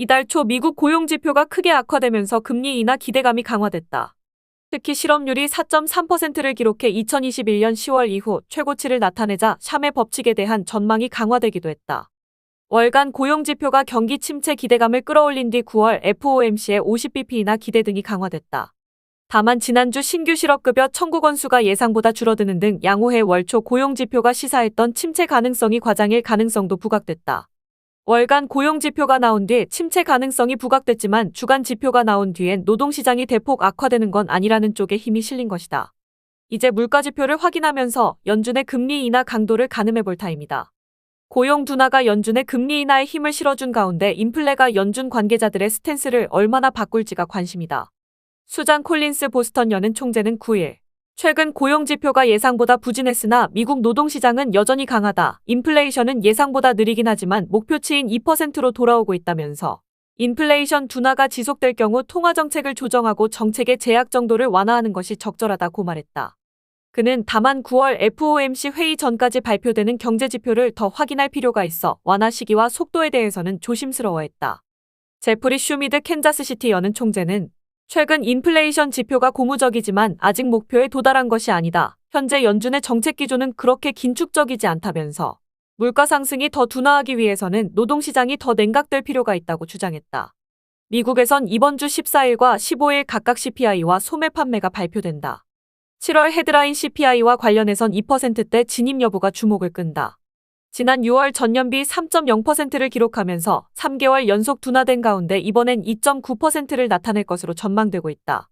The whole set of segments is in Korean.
이달 초 미국 고용지표가 크게 악화되면서 금리 인하 기대감이 강화됐다. 특히 실업률이 4.3%를 기록해 2021년 10월 이후 최고치를 나타내자 샴의 법칙에 대한 전망이 강화되기도 했다. 월간 고용지표가 경기 침체 기대감을 끌어올린 뒤 9월 FOMC의 50bp 인하 기대 등이 강화됐다. 다만 지난주 신규 실업급여 청구 건수가 예상보다 줄어드는 등 양호해 월초 고용지표가 시사했던 침체 가능성이 과장일 가능성도 부각됐다. 월간 고용지표가 나온 뒤 침체 가능성이 부각됐지만 주간 지표가 나온 뒤엔 노동시장이 대폭 악화되는 건 아니라는 쪽에 힘이 실린 것이다. 이제 물가지표를 확인하면서 연준의 금리 인하 강도를 가늠해 볼 타입니다. 고용 둔화가 연준의 금리 인하에 힘을 실어준 가운데 인플레가 연준 관계자들의 스탠스를 얼마나 바꿀지가 관심이다. 수잔 콜린스 보스턴 연은 총재는 9일 최근 고용지표가 예상보다 부진했으나 미국 노동시장은 여전히 강하다. 인플레이션은 예상보다 느리긴 하지만 목표치인 2%로 돌아오고 있다면서 인플레이션 둔화가 지속될 경우 통화정책을 조정하고 정책의 제약 정도를 완화하는 것이 적절하다고 말했다. 그는 다만 9월 FOMC 회의 전까지 발표되는 경제지표를 더 확인할 필요가 있어 완화 시기와 속도에 대해서는 조심스러워했다. 제프리 슈미드 캔자스시티 여는 총재는 최근 인플레이션 지표가 고무적이지만 아직 목표에 도달한 것이 아니다. 현재 연준의 정책 기조는 그렇게 긴축적이지 않다면서 물가 상승이 더 둔화하기 위해서는 노동시장이 더 냉각될 필요가 있다고 주장했다. 미국에선 이번 주 14일과 15일 각각 CPI와 소매 판매가 발표된다. 7월 헤드라인 CPI와 관련해선 2%대 진입 여부가 주목을 끈다. 지난 6월 전년비 3.0%를 기록하면서 3개월 연속 둔화된 가운데 이번엔 2.9%를 나타낼 것으로 전망되고 있다.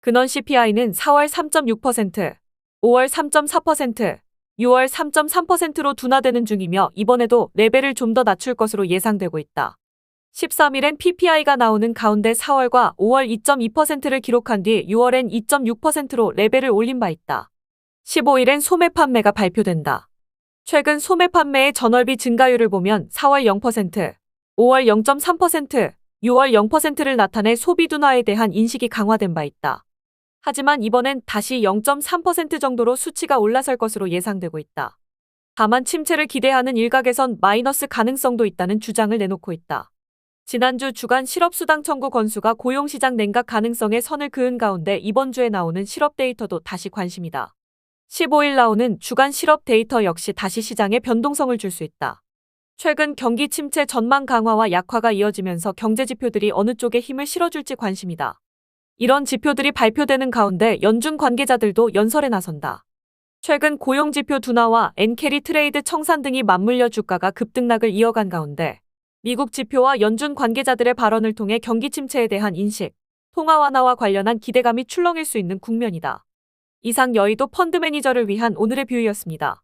근원 CPI는 4월 3.6%, 5월 3.4%, 6월 3.3%로 둔화되는 중이며 이번에도 레벨을 좀 더 낮출 것으로 예상되고 있다. 13일엔 PPI가 나오는 가운데 4월과 5월 2.2%를 기록한 뒤 6월엔 2.6%로 레벨을 올린 바 있다. 15일엔 소매 판매가 발표된다. 최근 소매 판매의 전월비 증가율을 보면 4월 0%, 5월 0.3%, 6월 0%를 나타내 소비 둔화에 대한 인식이 강화된 바 있다. 하지만 이번엔 다시 0.3% 정도로 수치가 올라설 것으로 예상되고 있다. 다만 침체를 기대하는 일각에선 마이너스 가능성도 있다는 주장을 내놓고 있다. 지난주 주간 실업수당 청구 건수가 고용시장 냉각 가능성에 선을 그은 가운데 이번 주에 나오는 실업 데이터도 다시 관심이다. 15일 나오는 주간 실업 데이터 역시 다시 시장에 변동성을 줄 수 있다. 최근 경기 침체 전망 강화와 약화가 이어지면서 경제 지표들이 어느 쪽에 힘을 실어줄지 관심이다. 이런 지표들이 발표되는 가운데 연준 관계자들도 연설에 나선다. 최근 고용지표 둔화와 엔캐리 트레이드 청산 등이 맞물려 주가가 급등락을 이어간 가운데 미국 지표와 연준 관계자들의 발언을 통해 경기 침체에 대한 인식, 통화 완화와 관련한 기대감이 출렁일 수 있는 국면이다. 이상 여의도 펀드 매니저를 위한 오늘의 뷰이었습니다.